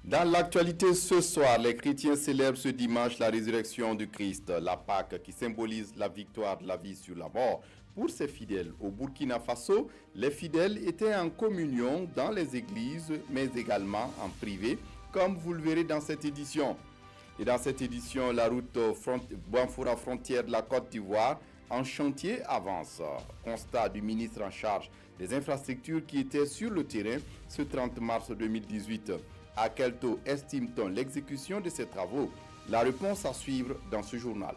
Dans l'actualité ce soir, les chrétiens célèbrent ce dimanche la résurrection du Christ, la Pâque qui symbolise la victoire de la vie sur la mort. Pour ces fidèles au Burkina Faso, les fidèles étaient en communion dans les églises, mais également en privé, comme vous le verrez dans cette édition. Et dans cette édition, la route Banfoura frontière de la Côte d'Ivoire en chantier avance. Constat du ministre en charge des infrastructures qui était sur le terrain ce 30 mars 2018. À quel taux estime-t-on l'exécution de ces travaux? La réponse à suivre dans ce journal.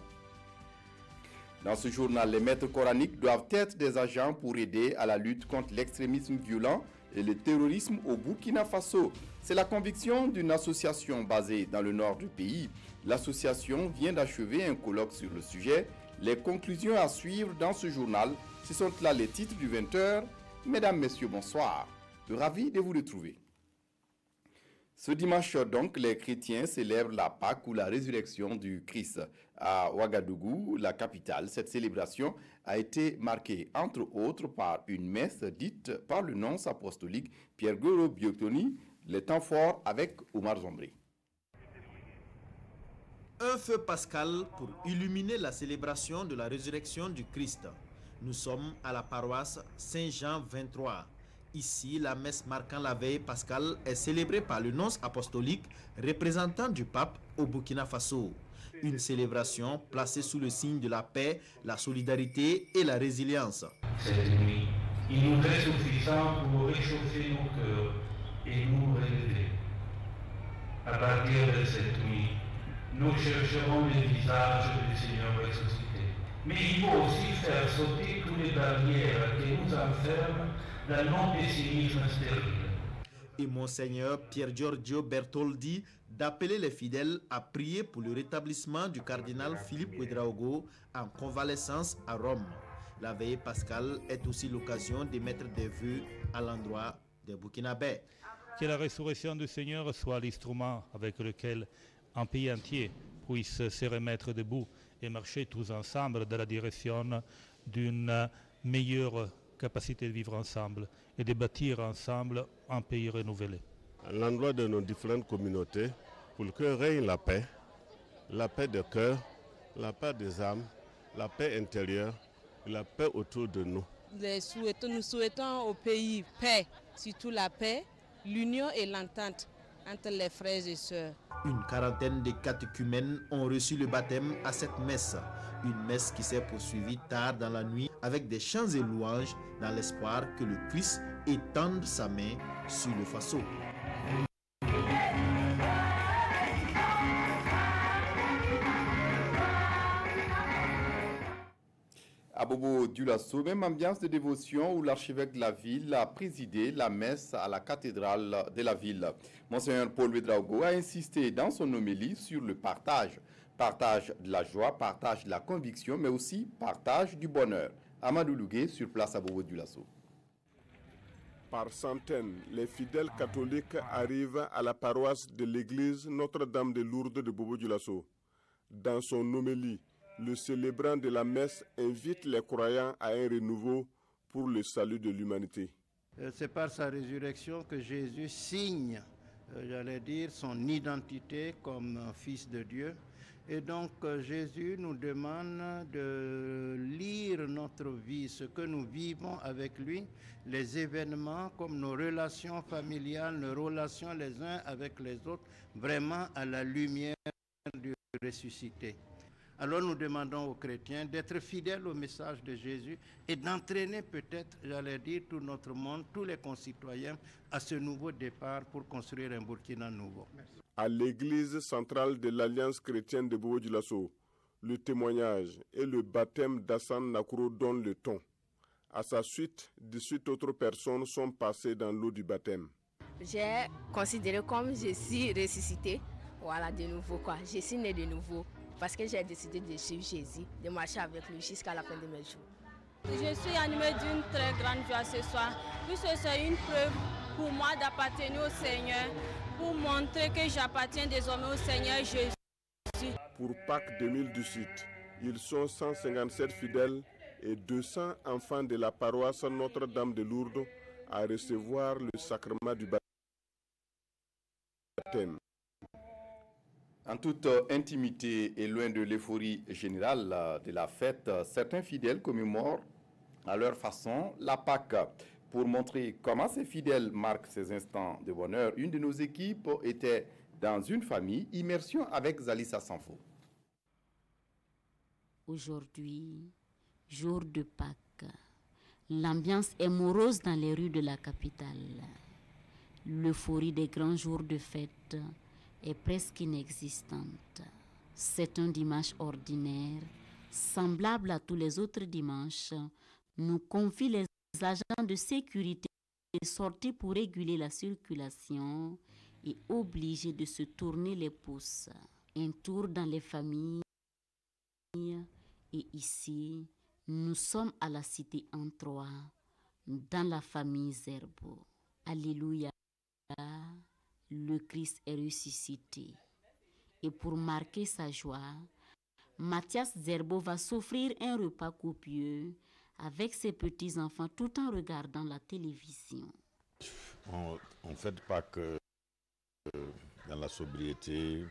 Dans ce journal, les maîtres coraniques doivent être des agents pour aider à la lutte contre l'extrémisme violent et le terrorisme au Burkina Faso. C'est la conviction d'une association basée dans le nord du pays. L'association vient d'achever un colloque sur le sujet. Les conclusions à suivre dans ce journal, ce sont là les titres du 20h. Mesdames, Messieurs, bonsoir. Ravi de vous retrouver. Ce dimanche donc, les chrétiens célèbrent la Pâque ou la résurrection du Christ. À Ouagadougou, la capitale, cette célébration a été marquée entre autres par une messe dite par le nonce apostolique Pierre Goro Biotoni, les temps forts avec Omar Zombré. Un feu pascal pour illuminer la célébration de la résurrection du Christ. Nous sommes à la paroisse Saint-Jean 23. Ici, la messe marquant la veille pascale est célébrée par le nonce apostolique représentant du pape au Burkina Faso. Une célébration placée sous le signe de la paix, la solidarité et la résilience. Cette nuit, il nous est suffisant pour réchauffer nos cœurs et nous relever. À partir de cette nuit, nous chercherons le visage du Seigneur ressuscité. Mais il faut aussi faire sauter toutes les barrières qui nous enferment dans nos pessimismes stériles. Et Monseigneur Pier Giorgio Bertoldi d'appeler les fidèles à prier pour le rétablissement du cardinal Philippe Ouedraogo en convalescence à Rome. La veille pascale est aussi l'occasion de mettre des vœux à l'endroit des Burkinabés. Que la résurrection du Seigneur soit l'instrument avec lequel un pays entier puisse se remettre debout et marcher tous ensemble dans la direction d'une meilleure capacité de vivre ensemble et de bâtir ensemble un pays renouvelé. À l'endroit de nos différentes communautés, pour que règne la paix de cœur, la paix des âmes, la paix intérieure, la paix autour de nous. Nous souhaitons au pays paix, surtout la paix, l'union et l'entente entre les frères et sœurs. Une quarantaine de catéchumènes ont reçu le baptême à cette messe. Une messe qui s'est poursuivie tard dans la nuit avec des chants et louanges dans l'espoir que le Christ étende sa main sur le Faso. À Bobo-Dioulasso, même ambiance de dévotion où l'archevêque de la ville a présidé la messe à la cathédrale de la ville. Monseigneur Paul Ouedraogo a insisté dans son homélie sur le partage. Partage de la joie, partage de la conviction, mais aussi partage du bonheur. Amadou Lougué sur place à Bobo-Dioulasso. Par centaines, les fidèles catholiques arrivent à la paroisse de l'église Notre-Dame de Lourdes de Bobo-Dioulasso. Dans son homélie, le célébrant de la messe invite les croyants à un renouveau pour le salut de l'humanité. C'est par sa résurrection que Jésus signe, j'allais dire, son identité comme fils de Dieu. Et donc Jésus nous demande de lire notre vie, ce que nous vivons avec lui, les événements comme nos relations familiales, nos relations les uns avec les autres, vraiment à la lumière du ressuscité. Alors nous demandons aux chrétiens d'être fidèles au message de Jésus et d'entraîner peut-être, j'allais dire, tout notre monde, tous les concitoyens à ce nouveau départ pour construire un Burkina nouveau. Merci. À l'église centrale de l'Alliance chrétienne de Bobo-Dioulasso, le témoignage et le baptême d'Hassan Nakuro donnent le ton. À sa suite, 18 autres personnes sont passées dans l'eau du baptême. J'ai considéré comme je suis ressuscité, voilà, de nouveau quoi. Je suis né de nouveau. Parce que j'ai décidé de suivre Jésus, de marcher avec lui jusqu'à la fin de mes jours. Je suis animée d'une très grande joie ce soir, puisque c'est une preuve pour moi d'appartenir au Seigneur, pour montrer que j'appartiens désormais au Seigneur Jésus. Pour Pâques 2018, ils sont 157 fidèles et 200 enfants de la paroisse Notre-Dame de Lourdes à recevoir le sacrement du baptême. Fontaine. En toute intimité et loin de l'euphorie générale de la fête, certains fidèles commémorent à leur façon la Pâque. Pour montrer comment ces fidèles marquent ces instants de bonheur, une de nos équipes était dans une famille, immersion avec Zalissa Sanfo. Aujourd'hui, jour de Pâques, l'ambiance est morose dans les rues de la capitale. L'euphorie des grands jours de fête est presque inexistante. C'est un dimanche ordinaire, semblable à tous les autres dimanches. Nous confient les agents de sécurité sortis pour réguler la circulation et obligés de se tourner les pouces. Un tour dans les familles. Et ici, nous sommes à la cité en Troie, dans la famille Zerbo. Alléluia, le Christ est ressuscité. Et pour marquer sa joie, Mathias Zerbo va s'offrir un repas copieux avec ses petits-enfants tout en regardant la télévision. On fête Pâques dans la sobriété,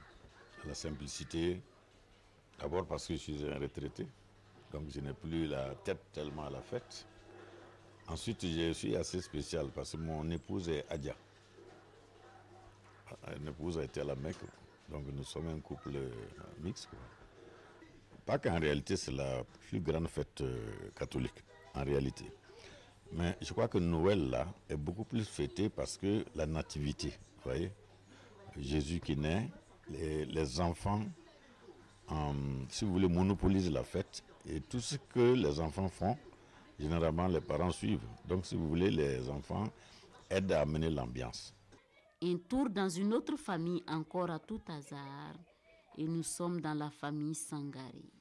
dans la simplicité. D'abord parce que je suis un retraité, donc je n'ai plus la tête tellement à la fête. Ensuite, je suis assez spécial parce que mon épouse est Adja. Une épouse a été à la Mecque, donc nous sommes un couple mixte. Pâques, en réalité, c'est la plus grande fête catholique, en réalité. Mais je crois que Noël, là, est beaucoup plus fêté parce que la nativité, vous voyez, Jésus qui naît, les enfants, si vous voulez, monopolisent la fête. Et tout ce que les enfants font, généralement, les parents suivent. Donc, si vous voulez, les enfants aident à amener l'ambiance. Un tour dans une autre famille encore à tout hasard, et nous sommes dans la famille Sangari.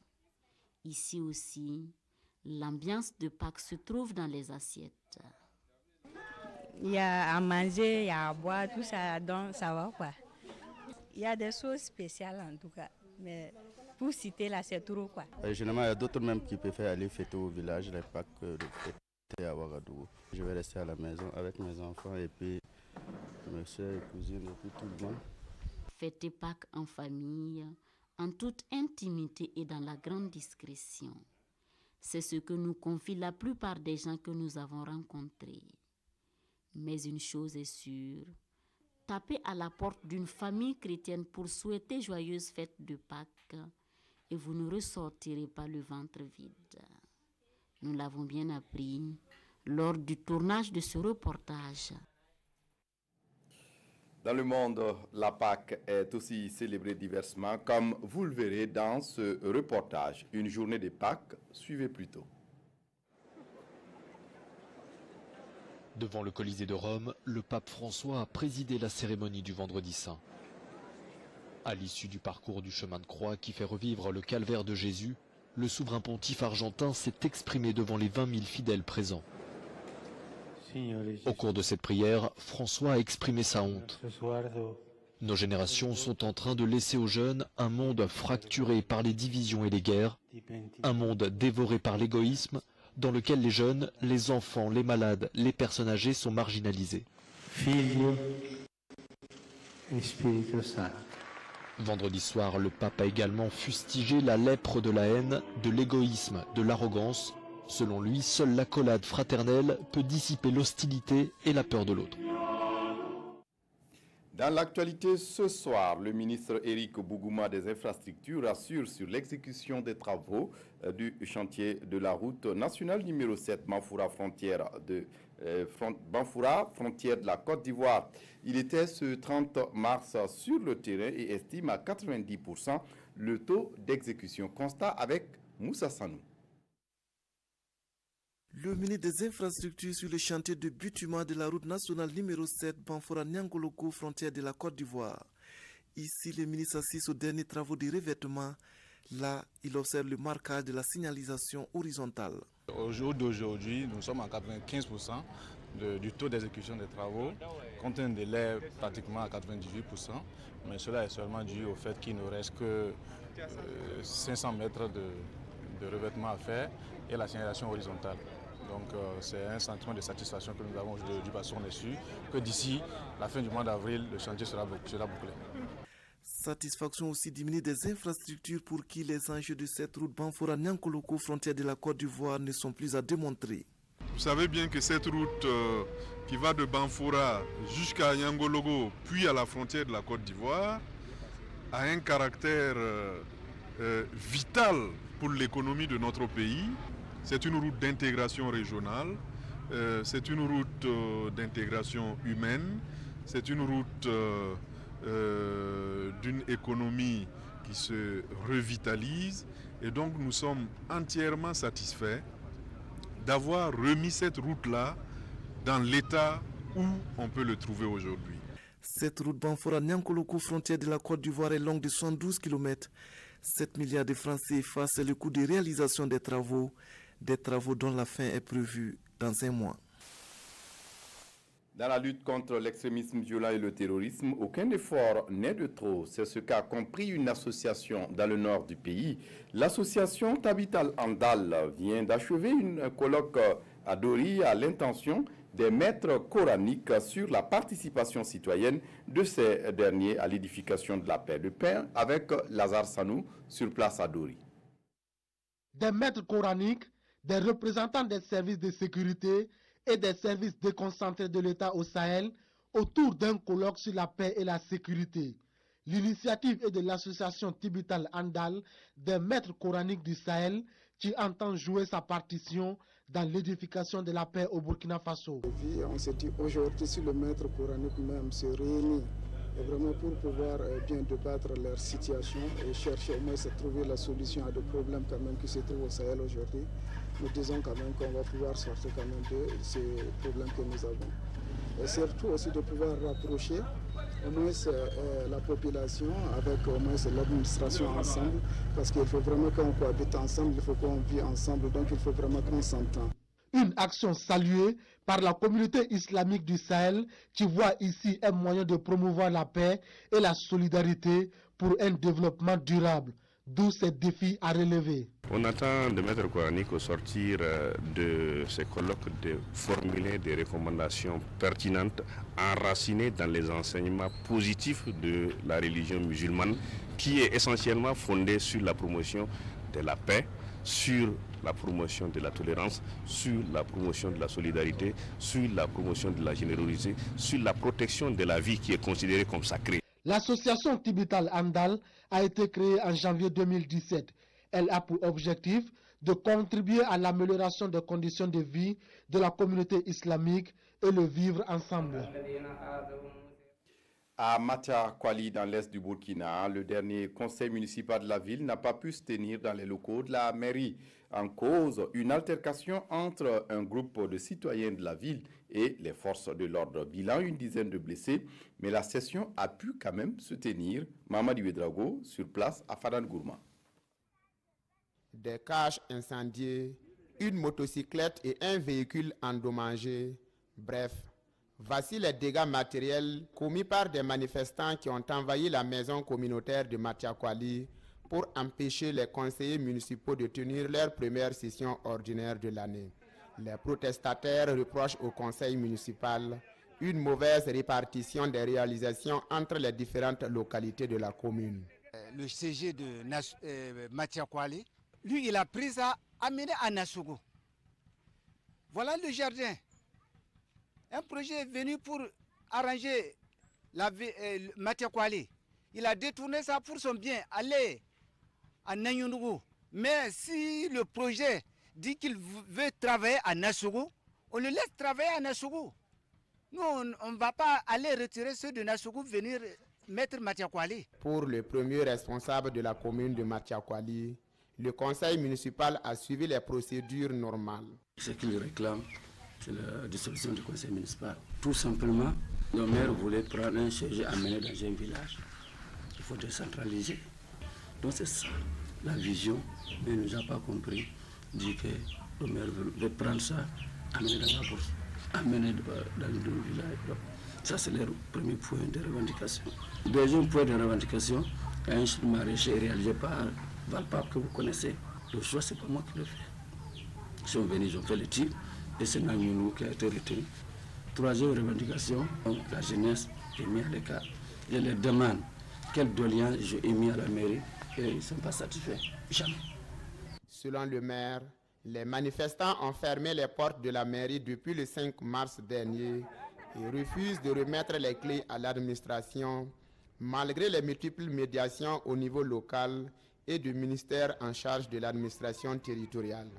Ici aussi, l'ambiance de Pâques se trouve dans les assiettes. Il y a à manger, il y a à boire, tout ça, donc ça va quoi. Il y a des choses spéciales en tout cas, mais pour citer là, c'est trop quoi. Généralement, il y a d'autres même qui préfèrent aller fêter au village les Pâques que de fêter à Ouagadougou. Je vais rester à la maison avec mes enfants et puis mes soeurs et cousines et puis tout le monde. Fêter Pâques en famille, en toute intimité et dans la grande discrétion. C'est ce que nous confient la plupart des gens que nous avons rencontrés. Mais une chose est sûre, tapez à la porte d'une famille chrétienne pour souhaiter joyeuse fête de Pâques et vous ne ressortirez pas le ventre vide. Nous l'avons bien appris lors du tournage de ce reportage. Dans le monde, la Pâque est aussi célébrée diversement, comme vous le verrez dans ce reportage. Une journée de Pâques, suivez plutôt. Devant le Colisée de Rome, le pape François a présidé la cérémonie du Vendredi Saint. À l'issue du parcours du chemin de croix qui fait revivre le calvaire de Jésus, le souverain pontife argentin s'est exprimé devant les 20 000 fidèles présents. Au cours de cette prière, François a exprimé sa honte. Nos générations sont en train de laisser aux jeunes un monde fracturé par les divisions et les guerres, un monde dévoré par l'égoïsme, dans lequel les jeunes, les enfants, les malades, les personnes âgées sont marginalisés. Vendredi soir, le pape a également fustigé la lèpre de la haine, de l'égoïsme, de l'arrogance. Selon lui, seule l'accolade fraternelle peut dissiper l'hostilité et la peur de l'autre. Dans l'actualité ce soir, le ministre Éric Bougouma des Infrastructures rassure sur l'exécution des travaux du chantier de la route nationale numéro 7 Banfoura frontière de la Côte d'Ivoire. Il était ce 30 mars sur le terrain et estime à 90% le taux d'exécution. Constat avec Moussa Sanou. Le ministre des Infrastructures sur le chantier de bitument de la route nationale numéro 7 Banfoura-Niangoloko, frontière de la Côte d'Ivoire. Ici, le ministre assiste aux derniers travaux de revêtement. Là, il observe le marquage de la signalisation horizontale. Au jour d'aujourd'hui, nous sommes à 95% du taux d'exécution des travaux, compte un délai pratiquement à 98%, mais cela est seulement dû au fait qu'il ne reste que 500 mètres de revêtement à faire et la signalisation horizontale. Donc c'est un sentiment de satisfaction que nous avons aujourd'hui parce qu'on est sûr que d'ici la fin du mois d'avril, le chantier sera bouclé. Satisfaction aussi diminuée des infrastructures pour qui les enjeux de cette route Banfora-Niankoloko, frontière de la Côte d'Ivoire, ne sont plus à démontrer. Vous savez bien que cette route qui va de Banfora jusqu'à Niankoloko, puis à la frontière de la Côte d'Ivoire, a un caractère vital pour l'économie de notre pays. C'est une route d'intégration régionale, c'est une route d'intégration humaine, c'est une route d'une économie qui se revitalise. Et donc nous sommes entièrement satisfaits d'avoir remis cette route-là dans l'état où on peut le trouver aujourd'hui. Cette route Banfora-Niankoloko, frontière de la Côte d'Ivoire, est longue de 112 km. 7 milliards de francs CFA, c'est le coût de réalisation des travaux dont la fin est prévue dans un mois. Dans la lutte contre l'extrémisme violent et le terrorisme, aucun effort n'est de trop. C'est ce qu'a compris une association dans le nord du pays. L'association Tabital Andal vient d'achever une colloque à Dori à l'intention des maîtres coraniques sur la participation citoyenne de ces derniers à l'édification de la paix. Le pain avec Lazare Sanou sur place à Dori. Des maîtres coraniques, des représentants des services de sécurité et des services déconcentrés de l'État au Sahel autour d'un colloque sur la paix et la sécurité. L'initiative est de l'association Tibital Andal des maîtres coraniques du Sahel qui entend jouer sa partition dans l'édification de la paix au Burkina Faso. On s'est dit aujourd'hui si le maître coranique même se réunit et vraiment pour pouvoir bien débattre leur situation et chercher au moins à trouver la solution à des problèmes quand même qui se trouvent au Sahel aujourd'hui. Nous disons quand même qu'on va pouvoir sortir quand même de ces problèmes que nous avons. Et surtout aussi de pouvoir rapprocher au moins la population avec au moins l'administration ensemble, parce qu'il faut vraiment qu'on cohabite ensemble, il faut qu'on vit ensemble, donc il faut vraiment qu'on s'entende. Une action saluée par la communauté islamique du Sahel qui voit ici un moyen de promouvoir la paix et la solidarité pour un développement durable. D'où ces défis à relever. On attend des maîtres coraniques au sortir de ces colloques de formuler des recommandations pertinentes, enracinées dans les enseignements positifs de la religion musulmane, qui est essentiellement fondée sur la promotion de la paix, sur la promotion de la tolérance, sur la promotion de la solidarité, sur la promotion de la générosité, sur la protection de la vie qui est considérée comme sacrée. L'association Tibital Andal a été créée en janvier 2017. Elle a pour objectif de contribuer à l'amélioration des conditions de vie de la communauté islamique et le vivre ensemble. À Matia-Kwali, dans l'est du Burkina, le dernier conseil municipal de la ville n'a pas pu se tenir dans les locaux de la mairie. En cause, une altercation entre un groupe de citoyens de la ville et les forces de l'ordre. Bilan, une dizaine de blessés, mais la session a pu quand même se tenir. Mamadou Ouedraogo, sur place à Fadan Gourma. Des cages incendiées, une motocyclette et un véhicule endommagé. Bref, voici les dégâts matériels commis par des manifestants qui ont envahi la maison communautaire de Matia-Kwali pour empêcher les conseillers municipaux de tenir leur première session ordinaire de l'année. Les protestataires reprochent au conseil municipal une mauvaise répartition des réalisations entre les différentes localités de la commune. Le CG de Matia-Kwali, lui, il a pris ça, amené à Nassogo. Voilà le jardin. Un projet est venu pour arranger Matia-Kwali. Il a détourné ça pour son bien, aller à Nanyondougou. Mais si le projet dit qu'il veut travailler à Nassogo, on le laisse travailler à Nassogo. Nous, on ne va pas aller retirer ceux de Nassogo, venir mettre Matia-Kwali. Pour le premier responsable de la commune de Matia-Kwali, le conseil municipal a suivi les procédures normales. Ce qu'il réclame, c'est la dissolution du conseil municipal. Tout simplement, le maire voulait prendre un sujet amené dans un village. Il faut décentraliser. Donc c'est ça, la vision, mais il ne nous a pas compris. Il dit que le maire veut prendre ça, amener dans la bourse, amener dans le village. Donc, ça c'est le premier point de revendication. Le deuxième point de revendication, un maraîcher réalisé par Valpap que vous connaissez. Le choix, c'est pas moi qui le fais. Ils sont venus, ils ont fait le tir, de ce Nanyunou qui a été retenu. Troisième revendication, la jeunesse est mise à l'écart. Je leur demande quelle doléance j'ai émis à la mairie et ils ne sont pas satisfaits. Jamais. Selon le maire, les manifestants ont fermé les portes de la mairie depuis le 5 mars dernier et refusent de remettre les clés à l'administration malgré les multiples médiations au niveau local et du ministère en charge de l'administration territoriale.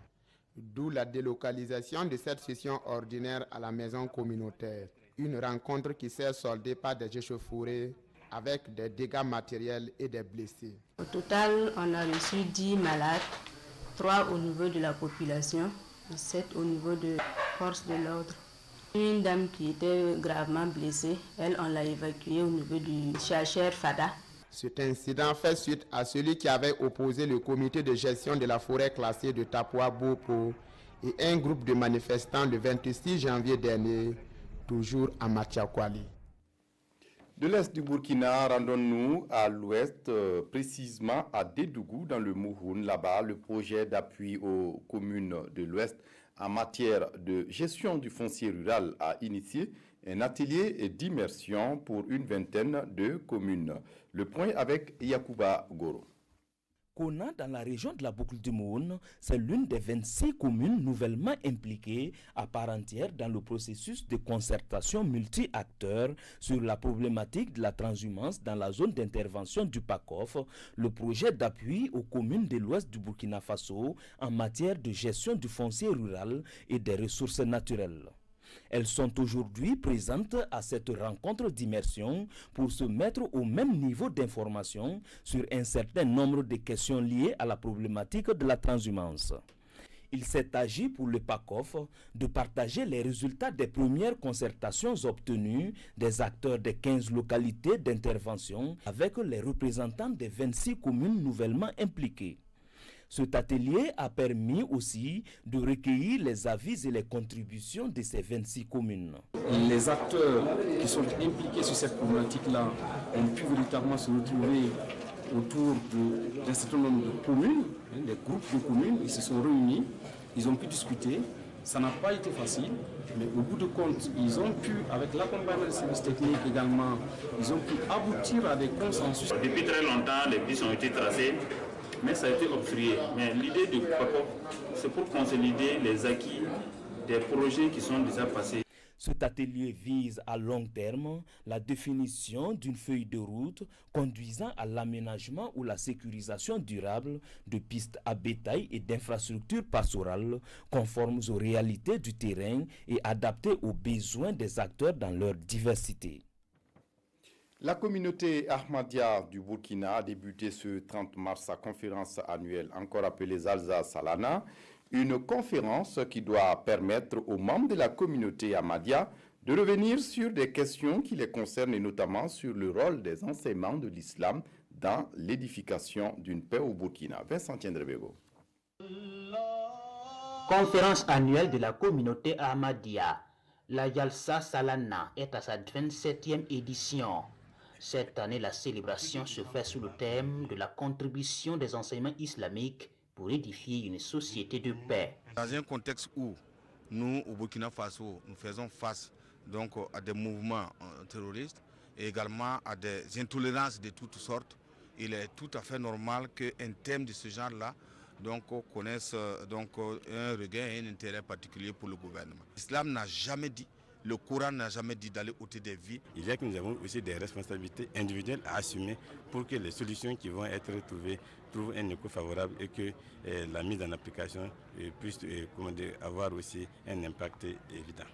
D'où la délocalisation de cette session ordinaire à la maison communautaire. Une rencontre qui s'est soldée par des échauffourées avec des dégâts matériels et des blessés. Au total, on a reçu 10 malades, 3 au niveau de la population et 7 au niveau de force de l'ordre. Une dame qui était gravement blessée, elle, on l'a évacuée au niveau du CHR Fada. Cet incident fait suite à celui qui avait opposé le comité de gestion de la forêt classée de Tapoua-Bopo et un groupe de manifestants le 26 janvier dernier, toujours à Machiakwali. De l'est du Burkina, rendons-nous à l'ouest, précisément à Dédougou, dans le Mouhoun. Là-bas, le projet d'appui aux communes de l'ouest en matière de gestion du foncier rural a initié un atelier d'immersion pour une vingtaine de communes. Le point avec Yacouba Goro. Kona, dans la région de la boucle du Moun, c'est l'une des 26 communes nouvellement impliquées à part entière dans le processus de concertation multi-acteurs sur la problématique de la transhumance dans la zone d'intervention du PACOF, le projet d'appui aux communes de l'ouest du Burkina Faso en matière de gestion du foncier rural et des ressources naturelles. Elles sont aujourd'hui présentes à cette rencontre d'immersion pour se mettre au même niveau d'information sur un certain nombre de questions liées à la problématique de la transhumance. Il s'est agi pour le PACOF de partager les résultats des premières concertations obtenues des acteurs des 15 localités d'intervention avec les représentants des 26 communes nouvellement impliquées. Cet atelier a permis aussi de recueillir les avis et les contributions de ces 26 communes. Les acteurs qui sont impliqués sur cette problématique-là ont pu véritablement se retrouver autour d'un certain nombre de communes, des groupes de communes. Ils se sont réunis, ils ont pu discuter. Ça n'a pas été facile, mais au bout de compte, ils ont pu, avec l'accompagnement des services techniques également, ils ont pu aboutir à des consensus. Depuis très longtemps, les pistes ont été tracées, mais ça a été obstrué. Mais l'idée du PACOF, c'est pour consolider les acquis des projets qui sont déjà passés. Cet atelier vise à long terme la définition d'une feuille de route conduisant à l'aménagement ou la sécurisation durable de pistes à bétail et d'infrastructures pastorales conformes aux réalités du terrain et adaptées aux besoins des acteurs dans leur diversité. La communauté Ahmadiyya du Burkina a débuté ce 30 mars sa conférence annuelle, encore appelée Zalza Salana, une conférence qui doit permettre aux membres de la communauté Ahmadiyya de revenir sur des questions qui les concernent et notamment sur le rôle des enseignements de l'islam dans l'édification d'une paix au Burkina. Vincent Tiendrebego. Conférence annuelle de la communauté Ahmadiyya. La Jalsa Salana est à sa 27e édition. Cette année, la célébration se fait sous le thème de la contribution des enseignements islamiques pour édifier une société de paix. Dans un contexte où nous, au Burkina Faso, nous faisons face donc à des mouvements terroristes et également à des intolérances de toutes sortes, il est tout à fait normal qu'un thème de ce genre-là connaisse un regain et un intérêt particulier pour le gouvernement. L'islam n'a jamais dit, le Coran n'a jamais dit d'aller ôter des vies. Il y a que nous avons aussi des responsabilités individuelles à assumer pour que les solutions qui vont être trouvées trouvent un écho favorable et que la mise en application puisse avoir aussi un impact évident.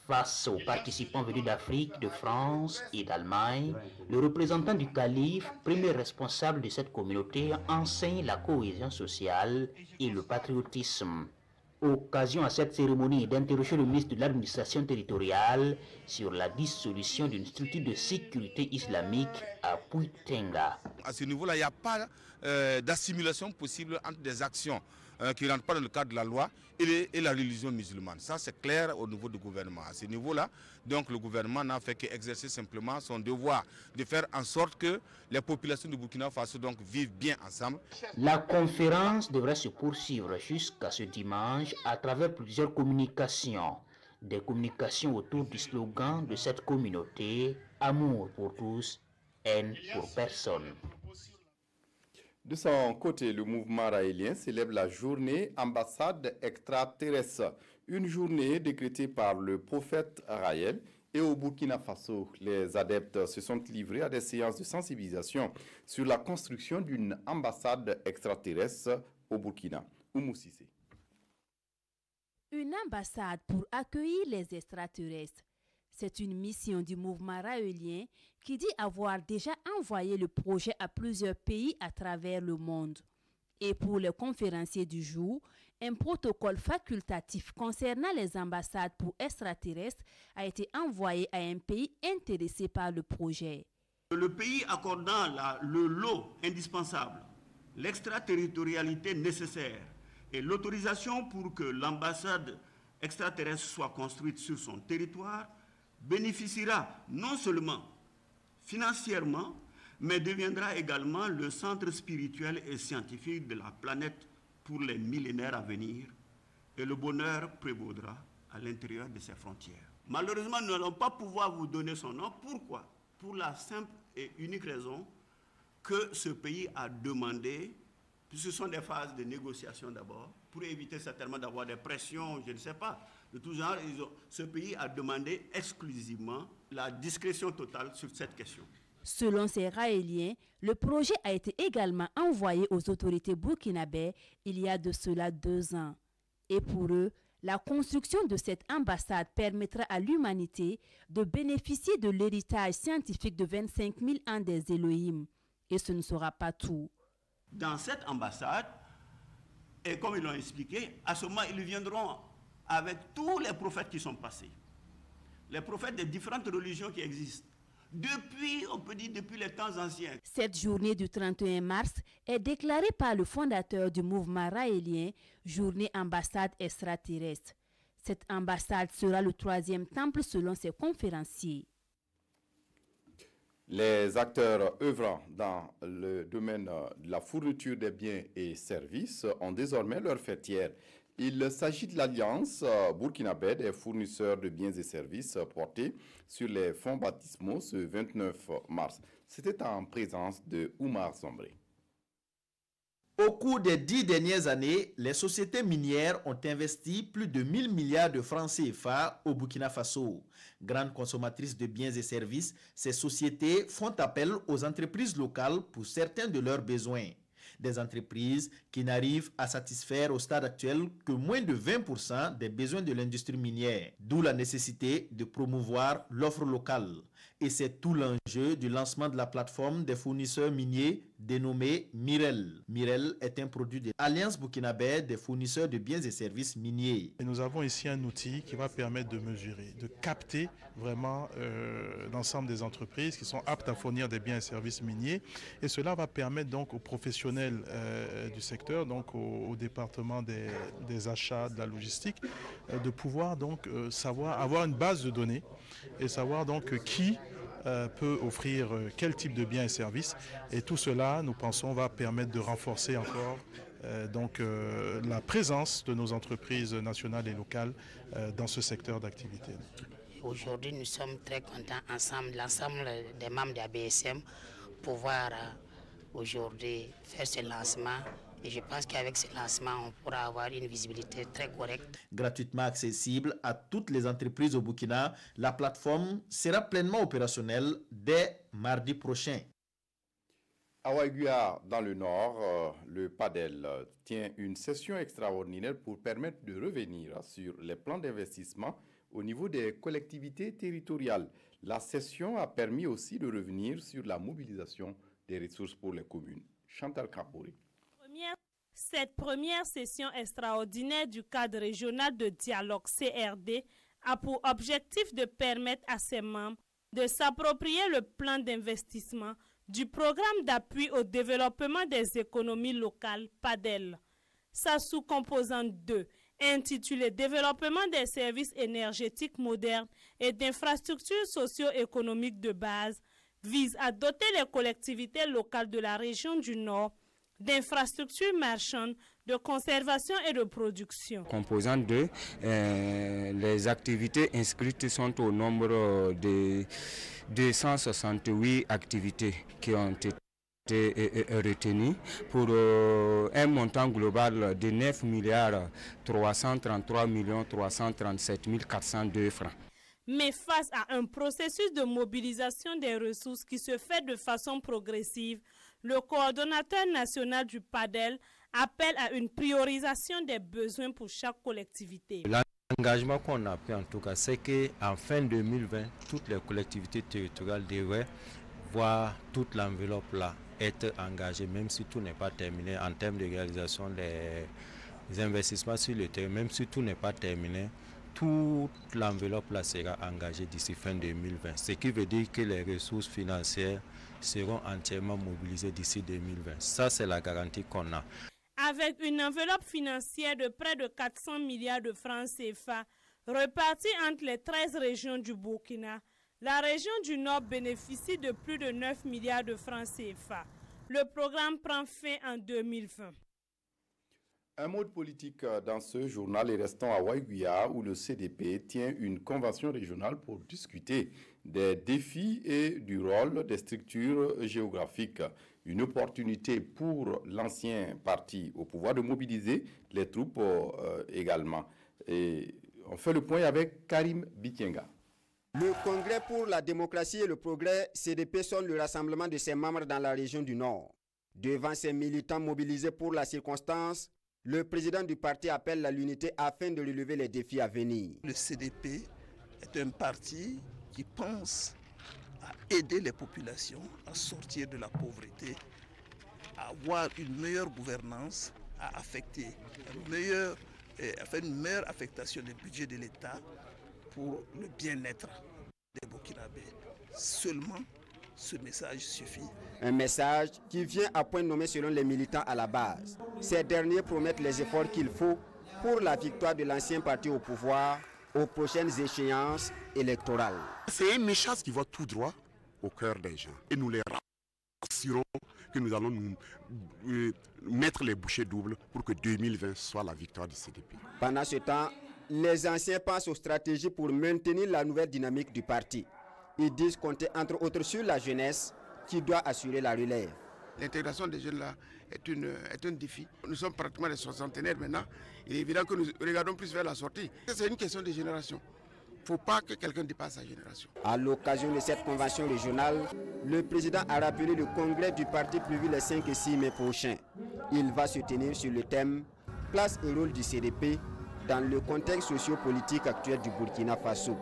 Face aux participants venus d'Afrique, de France et d'Allemagne, le représentant du calife, premier responsable de cette communauté, enseigne la cohésion sociale et le patriotisme. Occasion à cette cérémonie d'interroger le ministre de l'administration territoriale sur la dissolution d'une structure de sécurité islamique à Puitenga. À ce niveau-là, il n'y a pas d'assimilation possible entre des actions qui ne rentrent pas dans le cadre de la loi et la religion musulmane. Ça, c'est clair au niveau du gouvernement. À ce niveau-là, donc le gouvernement n'a fait qu'exercer simplement son devoir de faire en sorte que les populations du Burkina Faso donc, vivent bien ensemble. La conférence devrait se poursuivre jusqu'à ce dimanche à travers plusieurs communications. Des communications autour du slogan de cette communauté, amour pour tous, haine pour personne. De son côté, le mouvement raélien célèbre la journée ambassade extraterrestre, une journée décrétée par le prophète Raël. Et au Burkina Faso, les adeptes se sont livrés à des séances de sensibilisation sur la construction d'une ambassade extraterrestre au Burkina. Oumou Cissé. Une ambassade pour accueillir les extraterrestres. C'est une mission du mouvement raélien qui dit avoir déjà envoyé le projet à plusieurs pays à travers le monde. Et pour les conférenciers du jour, un protocole facultatif concernant les ambassades pour extraterrestres a été envoyé à un pays intéressé par le projet. Le pays accordant le lot indispensable, l'extraterritorialité nécessaire et l'autorisation pour que l'ambassade extraterrestre soit construite sur son territoire bénéficiera non seulement financièrement, mais deviendra également le centre spirituel et scientifique de la planète pour les millénaires à venir, et le bonheur prévaudra à l'intérieur de ses frontières. Malheureusement, nous n'allons pas pouvoir vous donner son nom. Pourquoi? Pour la simple et unique raison que ce pays a demandé, puisque ce sont des phases de négociation d'abord, pour éviter certainement d'avoir des pressions, je ne sais pas, de tout genre, ce pays a demandé exclusivement la discrétion totale sur cette question. Selon ces Raéliens, le projet a été également envoyé aux autorités burkinabè il y a de cela 2 ans. Et pour eux, la construction de cette ambassade permettra à l'humanité de bénéficier de l'héritage scientifique de 25 000 ans des Elohim. Et ce ne sera pas tout. Dans cette ambassade, et comme ils l'ont expliqué, à ce moment, ils viendront avec tous les prophètes qui sont passés. Les prophètes des différentes religions qui existent. Depuis, on peut dire, depuis les temps anciens. Cette journée du 31 mars est déclarée par le fondateur du mouvement raélien Journée ambassade extraterrestre. Cette ambassade sera le 3e temple selon ses conférenciers. Les acteurs œuvrant dans le domaine de la fourniture des biens et services ont désormais leur fêtière. Il s'agit de l'Alliance burkinabè des fournisseurs de biens et services portée sur les fonds baptismaux ce 29 mars. C'était en présence de Oumar Sombré. Au cours des 10 dernières années, les sociétés minières ont investi plus de 1 000 milliards de francs CFA au Burkina Faso. Grandes consommatrices de biens et services, ces sociétés font appel aux entreprises locales pour certains de leurs besoins. Des entreprises qui n'arrivent à satisfaire au stade actuel que moins de 20% des besoins de l'industrie minière, d'où la nécessité de promouvoir l'offre locale. Et c'est tout l'enjeu du lancement de la plateforme des fournisseurs miniers dénommée Mirel. Mirel est un produit de l'Alliance burkinabè des fournisseurs de biens et services miniers. Et nous avons ici un outil qui va permettre de mesurer, de capter vraiment l'ensemble des entreprises qui sont aptes à fournir des biens et services miniers. Et cela va permettre donc aux professionnels du secteur, donc au département des achats, de la logistique, de pouvoir donc savoir, avoir une base de données et savoir donc qui peut offrir quel type de biens et services. Et tout cela, nous pensons, va permettre de renforcer encore la présence de nos entreprises nationales et locales dans ce secteur d'activité. Aujourd'hui, nous sommes très contents ensemble, l'ensemble des membres de la BSM, pouvoir aujourd'hui faire ce lancement. Et je pense qu'avec ce lancement, on pourra avoir une visibilité très correcte. Gratuitement accessible à toutes les entreprises au Burkina, la plateforme sera pleinement opérationnelle dès mardi prochain. À Ouaïgua, dans le nord, le PADEL tient une session extraordinaire pour permettre de revenir sur les plans d'investissement au niveau des collectivités territoriales. La session a permis aussi de revenir sur la mobilisation des ressources pour les communes. Chantal Kapouri. Cette première session extraordinaire du cadre régional de dialogue CRD a pour objectif de permettre à ses membres de s'approprier le plan d'investissement du programme d'appui au développement des économies locales PADEL. Sa sous-composante 2, intitulée Développement des services énergétiques modernes et d'infrastructures socio-économiques de base, vise à doter les collectivités locales de la région du Nord d'infrastructures marchandes, de conservation et de production. Composant 2, les activités inscrites sont au nombre de 268 activités qui ont été retenues pour un montant global de 9 333 337 402 francs. Mais face à un processus de mobilisation des ressources qui se fait de façon progressive, le coordonnateur national du PADEL appelle à une priorisation des besoins pour chaque collectivité. L'engagement qu'on a pris en tout cas, c'est qu'en fin 2020, toutes les collectivités territoriales devraient voir toute l'enveloppe là être engagée, même si tout n'est pas terminé en termes de réalisation des investissements sur le terrain, même si tout n'est pas terminé. Toute l'enveloppe là sera engagée d'ici fin 2020, ce qui veut dire que les ressources financières seront entièrement mobilisées d'ici 2020. Ça, c'est la garantie qu'on a. Avec une enveloppe financière de près de 400 milliards de francs CFA, repartie entre les 13 régions du Burkina, la région du Nord bénéficie de plus de 9 milliards de francs CFA. Le programme prend fin en 2020. Un mot de politique dans ce journal et restons à Waiguia où le CDP tient une convention régionale pour discuter des défis et du rôle des structures géographiques. Une opportunité pour l'ancien parti au pouvoir de mobiliser les troupes également. Et on fait le point avec Karim Bitienga. Le Congrès pour la démocratie et le progrès CDP sonne le rassemblement de ses membres dans la région du Nord. Devant ses militants mobilisés pour la circonstance, le président du parti appelle à l'unité afin de relever les défis à venir. Le CDP est un parti qui pense à aider les populations à sortir de la pauvreté, à avoir une meilleure gouvernance, à affecter une meilleure affectation des budgets de l'État pour le bien-être des Burkinabés. Seulement ce message suffit. Un message qui vient à point nommé selon les militants à la base. Ces derniers promettent les efforts qu'il faut pour la victoire de l'ancien parti au pouvoir aux prochaines échéances électorales. C'est un message qui va tout droit au cœur des gens. Et nous les rassurons que nous allons nous mettre les bouchées doubles pour que 2020 soit la victoire du CDP. Pendant ce temps, les anciens pensent aux stratégies pour maintenir la nouvelle dynamique du parti. Ils disent compter entre autres sur la jeunesse qui doit assurer la relève. L'intégration des jeunes là est un défi. Nous sommes pratiquement des soixantenaires maintenant. Il est évident que nous regardons plus vers la sortie. C'est une question de génération. Il ne faut pas que quelqu'un dépasse sa génération. À l'occasion de cette convention régionale, le président a rappelé le congrès du parti prévu les 5 et 6 mai prochains. Il va se tenir sur le thème « Place et rôle du CDP dans le contexte socio-politique actuel du Burkina Faso ».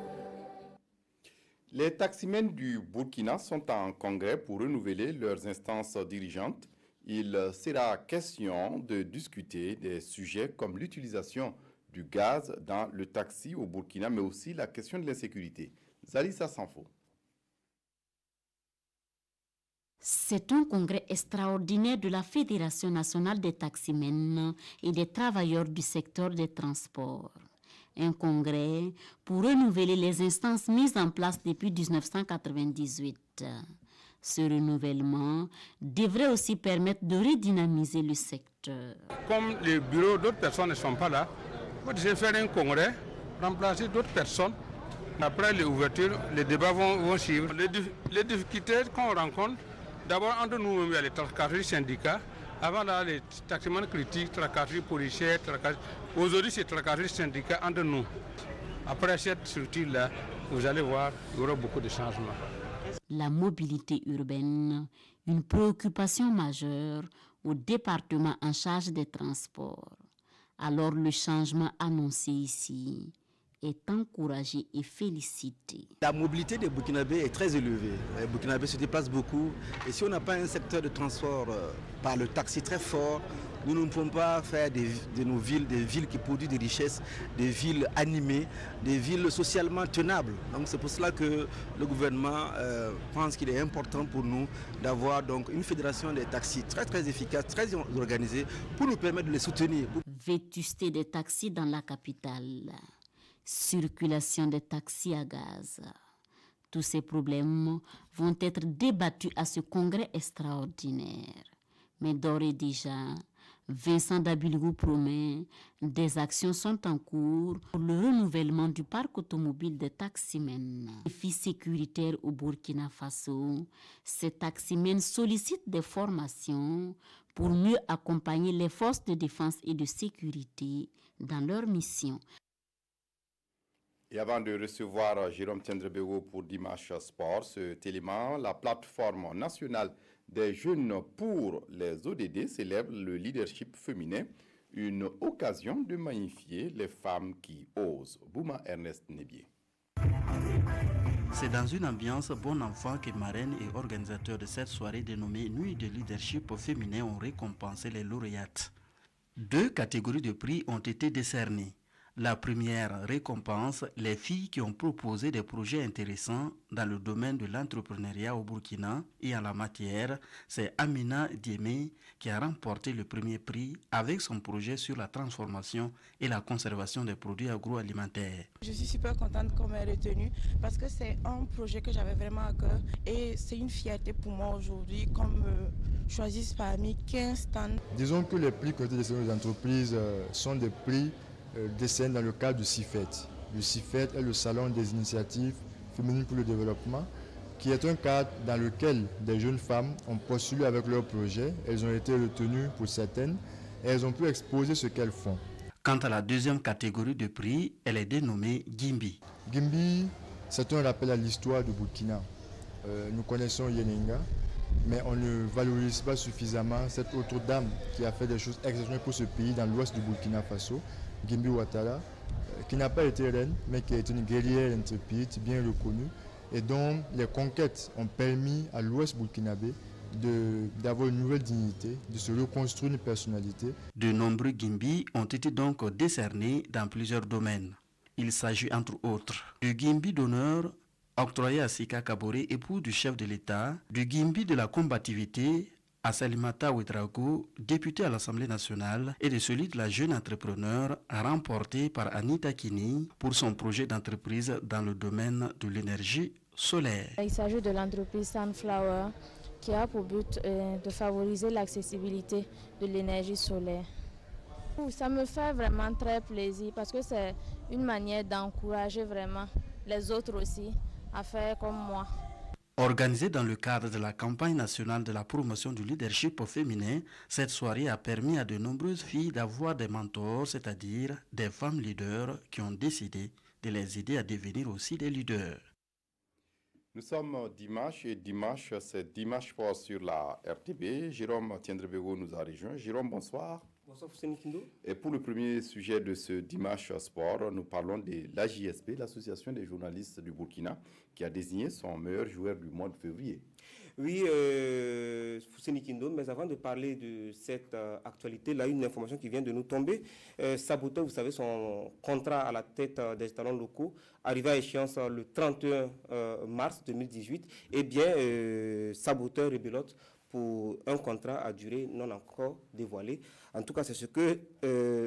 Les taximens du Burkina sont en congrès pour renouveler leurs instances dirigeantes. Il sera question de discuter des sujets comme l'utilisation du gaz dans le taxi au Burkina, mais aussi la question de l'insécurité. Zalissa Sanfo. C'est un congrès extraordinaire de la Fédération nationale des taximens et des travailleurs du secteur des transports. Un congrès pour renouveler les instances mises en place depuis 1998. Ce renouvellement devrait aussi permettre de redynamiser le secteur. Comme les bureaux d'autres personnes ne sont pas là, il faut faire un congrès, remplacer d'autres personnes. Après l'ouverture, les débats vont suivre. Les difficultés qu'on rencontre, d'abord entre nous, il y a les tracasseries syndicats. Avant là, les taximans critiques, tracasseries policières, aujourd'hui c'est tracasseries syndicats entre nous. Après cette structure-là, vous allez voir, il y aura beaucoup de changements. La mobilité urbaine, une préoccupation majeure au département en charge des transports. Alors le changement annoncé ici est encouragé et félicité. La mobilité des Burkinabés est très élevée. Les Burkinabés se déplacent beaucoup et si on n'a pas un secteur de transport par le taxi très fort, Nous ne pouvons pas faire de nos villes des villes qui produisent des richesses, des villes animées, des villes socialement tenables. Donc c'est pour cela que le gouvernement pense qu'il est important pour nous d'avoir donc une fédération des taxis très efficace, très organisée pour nous permettre de les soutenir. Vétusté des taxis dans la capitale, circulation des taxis à gaz. Tous ces problèmes vont être débattus à ce congrès extraordinaire. Mais d'ores et déjà, Vincent Dabilgou promet des actions sont en cours pour le renouvellement du parc automobile des taximens. Défi sécuritaire au Burkina Faso, ces taximens sollicitent des formations pour mieux accompagner les forces de défense et de sécurité dans leur mission. Et avant de recevoir Jérôme Tiendrebego pour Dimanche Sport, cet élément, la plateforme nationale des jeunes pour les ODD célèbre le leadership féminin, une occasion de magnifier les femmes qui osent. Bouma Ernest Nebier. C'est dans une ambiance bon enfant que marraine et organisateur de cette soirée dénommée Nuit de leadership féminin ont récompensé les lauréates. 2 catégories de prix ont été décernées. La première récompense, les filles qui ont proposé des projets intéressants dans le domaine de l'entrepreneuriat au Burkina et en la matière, c'est Amina Diémé qui a remporté le premier prix avec son projet sur la transformation et la conservation des produits agroalimentaires. Je suis super contente qu'on m'ait retenue parce que c'est un projet que j'avais vraiment à cœur et c'est une fierté pour moi aujourd'hui qu'on me choisisse parmi 15 stands. Disons que les prix qui ont été décernés aux entreprises sont des prix décernés dans le cadre du CIFET. Le CIFET est le Salon des initiatives féminines pour le développement, qui est un cadre dans lequel des jeunes femmes ont postulé avec leurs projets. Elles ont été retenues pour certaines et elles ont pu exposer ce qu'elles font. Quant à la deuxième catégorie de prix, elle est dénommée Gimbi. Gimbi, c'est un rappel à l'histoire du Burkina. Nous connaissons Yenenga, mais on ne valorise pas suffisamment cette autre dame qui a fait des choses exceptionnelles pour ce pays dans l'ouest du Burkina Faso, Gimbi Ouattara, qui n'a pas été reine, mais qui est une guerrière intrépide, bien reconnue, et dont les conquêtes ont permis à l'ouest burkinabé d'avoir une nouvelle dignité, de se reconstruire une personnalité. De nombreux Gimbi ont été donc décernés dans plusieurs domaines. Il s'agit entre autres du Gimbi d'honneur octroyé à Sika Kaboré, époux du chef de l'État, du Gimbi de la combativité à Salimata Ouedraogo, député à l'Assemblée nationale, et de celui de la jeune entrepreneur remporté par Anita Kini pour son projet d'entreprise dans le domaine de l'énergie solaire. Il s'agit de l'entreprise Sunflower qui a pour but de favoriser l'accessibilité de l'énergie solaire. Ça me fait vraiment très plaisir parce que c'est une manière d'encourager vraiment les autres aussi à faire comme moi. Organisée dans le cadre de la campagne nationale de la promotion du leadership féminin, cette soirée a permis à de nombreuses filles d'avoir des mentors, c'est-à-dire des femmes leaders qui ont décidé de les aider à devenir aussi des leaders. Nous sommes dimanche et dimanche, c'est Dimanche Sport sur la RTB. Jérôme Tiendrebego nous a rejoint. Jérôme, bonsoir. Bonsoir Fousseni Kindo. Et pour le premier sujet de ce Dimanche Sport, nous parlons de l'AJSB, l'Association des journalistes du Burkina, qui a désigné son meilleur joueur du mois de février. Oui, Fousseni Kindo, mais avant de parler de cette actualité, là, une information qui vient de nous tomber. Saboteur, vous savez, son contrat à la tête des talents locaux, arrivé à échéance le 31 mars 2018, eh bien, Saboteur rebelote pour un contrat à durée non encore dévoilée. En tout cas, c'est ce que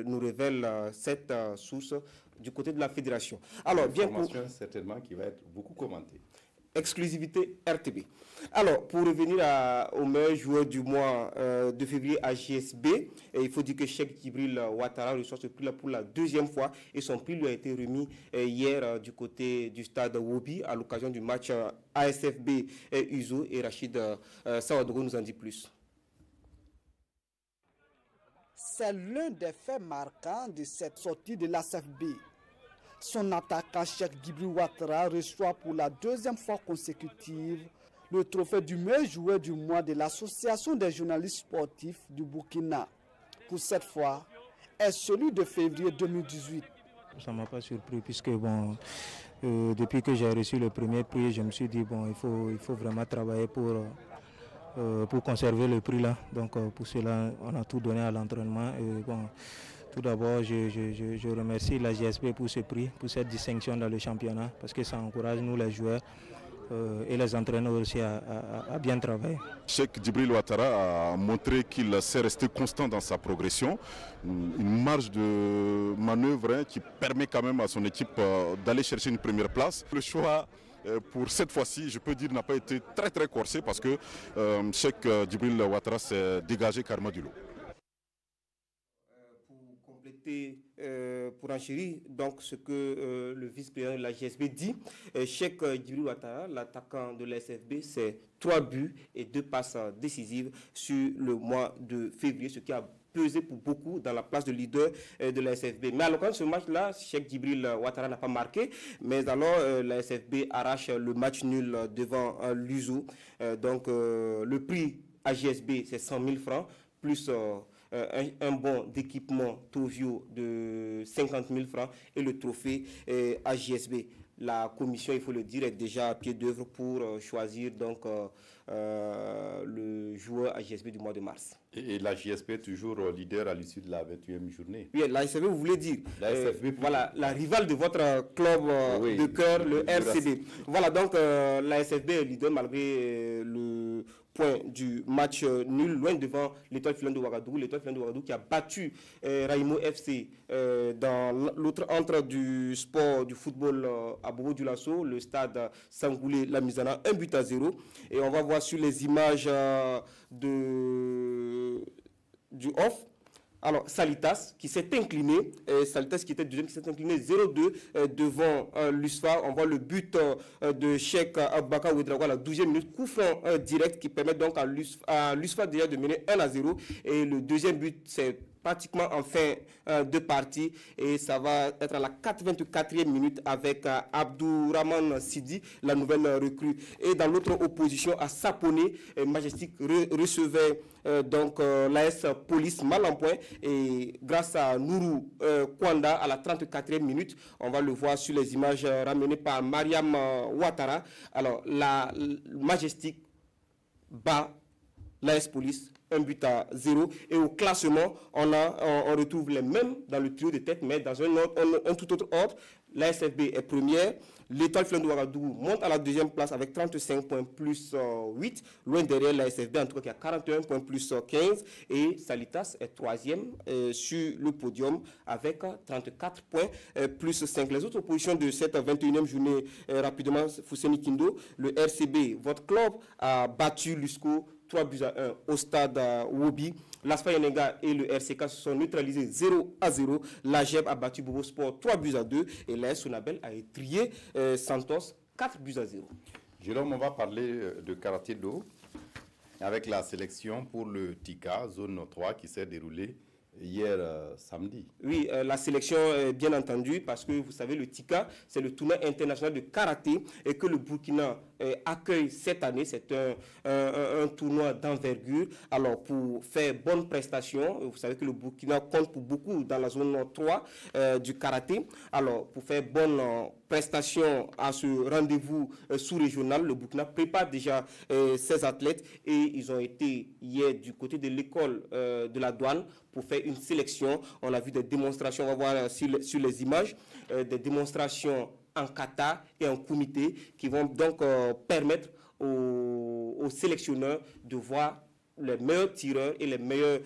nous révèle cette source du côté de la fédération. Alors, bien information certainement qui va être beaucoup commentée. Exclusivité RTB. Alors, pour revenir au meilleur joueur du mois de février à JSB, il faut dire que Cheikh Djibril Ouattara reçoit ce prix-là pour la deuxième fois et son prix lui a été remis hier du côté du stade Wobi à l'occasion du match ASFB Uzo et Rachid Sawadogo nous en dit plus. C'est l'un des faits marquants de cette sortie de l'ASFB. Son attaquant Cheikh Djibril Ouattara reçoit pour la deuxième fois consécutive le trophée du meilleur joueur du mois de l'Association des journalistes sportifs du Burkina. Pour cette fois, est celui de février 2018. Ça ne m'a pas surpris puisque depuis que j'ai reçu le premier prix, je me suis dit il faut vraiment travailler pour pour conserver le prix là. Donc pour cela, on a tout donné à l'entraînement. Et bon, tout d'abord, je remercie la GSP pour ce prix, pour cette distinction dans le championnat, parce que ça encourage nous les joueurs et les entraîneurs aussi à bien travailler. Cheikh Djibril Ouattara a montré qu'il s'est resté constant dans sa progression, une marge de manœuvre qui permet quand même à son équipe d'aller chercher une première place. Le choix pour cette fois-ci, je peux dire, n'a pas été très corsé parce que Cheikh Djibril Ouattara s'est dégagé carrément du lot. Pour enchérir donc ce que le vice-président de la GSB dit, Cheikh Djibril Ouattara, l'attaquant de la SFB, c'est 3 buts et 2 passes décisives sur le mois de février, ce qui a pesé pour beaucoup dans la place de leader de la SFB. Mais à l'occasion de ce match-là, Cheikh Djibril Ouattara n'a pas marqué, mais alors la SFB arrache le match nul devant l'USO. Donc le prix à GSB, c'est 100 000 francs, plus un bon d'équipement Tovio de 50 000 francs et le trophée à GSB. La commission, il faut le dire, est déjà à pied d'œuvre pour choisir donc le joueur à GSB du mois de mars. Et la GSB est toujours leader à l'issue de la 21e journée. Oui, la SFB, vous voulez dire la SFB voilà, la rivale de votre club de cœur, le RCD. Voilà, donc la SFB est leader malgré le point du match nul, loin devant l'Étoile filante de Ouagadougou. L'Étoile filante de Ouagadougou qui a battu Raimo FC dans l'autre entre du sport, du football à Bobo du Lasso, le stade Sangoulé La Misana, 1-0. Et on va voir sur les images du off. Alors, Salitas qui s'est incliné, Salitas qui était deuxième, qui s'est incliné 0-2 devant l'USFA. On voit le but de Cheikh Abubakar Ouedraogo à la 12e minute, coup franc direct qui permet donc à l'USFA déjà de mener 1-0. Et le deuxième but, c'est pratiquement en fin de partie et ça va être à la 84e minute avec Abdourahman Sidi, la nouvelle recrue. Et dans l'autre opposition, à Saponé, Majestic recevait donc l'AS Police mal en point et grâce à Nourou Kwanda à la 34e minute, on va le voir sur les images ramenées par Mariam Ouattara. Alors la Majestic bat l'AS Police 1-0 et au classement on retrouve les mêmes dans le trio de tête mais dans un tout autre ordre. La SFB est première, l'Étoile filante de Ouagadougou monte à la deuxième place avec 35 points plus 8, loin derrière la SFB en tout cas qui a 41 points plus 15 et Salitas est troisième sur le podium avec 34 points plus 5. Les autres positions de cette 21e journée rapidement, Fousseni Kindo, le RCB, votre club a battu l'USCO 3-1 au stade Wobi. L'Asfa Yenenga et le RCK se sont neutralisés 0-0. La GEB a battu Bobo Sport 3-2 et l'AS Sonabel a étrié Santos 4-0. Jérôme, on va parler de karaté do avec la sélection pour le TICA zone 3 qui s'est déroulée hier samedi. Oui, la sélection bien entendu parce que vous savez le TICA c'est le tournoi international de karaté et que le Burkina accueille cette année. C'est un tournoi d'envergure. Alors pour faire bonne prestation, vous savez que le Burkina compte pour beaucoup dans la zone 3 du karaté. Alors pour faire bonne prestation à ce rendez-vous sous-régional, le Burkina prépare déjà ses athlètes et ils ont été hier du côté de l'école de la douane pour faire une sélection. On a vu des démonstrations, on va voir sur les images, des démonstrations en kata et en kumité qui vont donc permettre aux sélectionneurs de voir les meilleurs tireurs et les meilleurs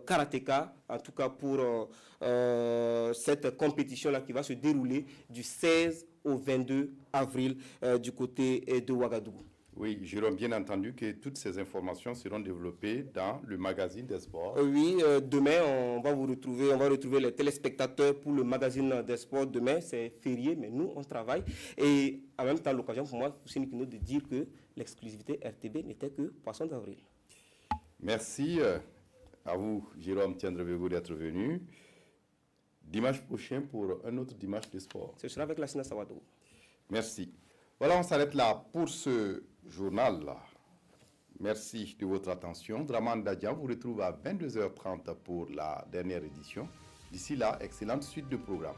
karatékas, en tout cas pour cette compétition-là qui va se dérouler du 16 au 22 avril du côté de Ouagadougou. Oui, Jérôme, bien entendu que toutes ces informations seront développées dans le magazine des sports. Oui, demain, on va retrouver les téléspectateurs pour le magazine des sports. Demain, c'est férié, mais nous, on travaille. Et en même temps, l'occasion pour moi, de dire que l'exclusivité RTB n'était que poisson d'avril. Merci à vous, Jérôme Tiandrevego, d'être venu. Dimanche prochain pour un autre dimanche de sport. Ce sera avec la Sina Sawadou. Merci. Voilà, on s'arrête là pour ce journal-là. Merci de votre attention. Draman Dadian vous retrouve à 22h30 pour la dernière édition. D'ici là, excellente suite de programmes.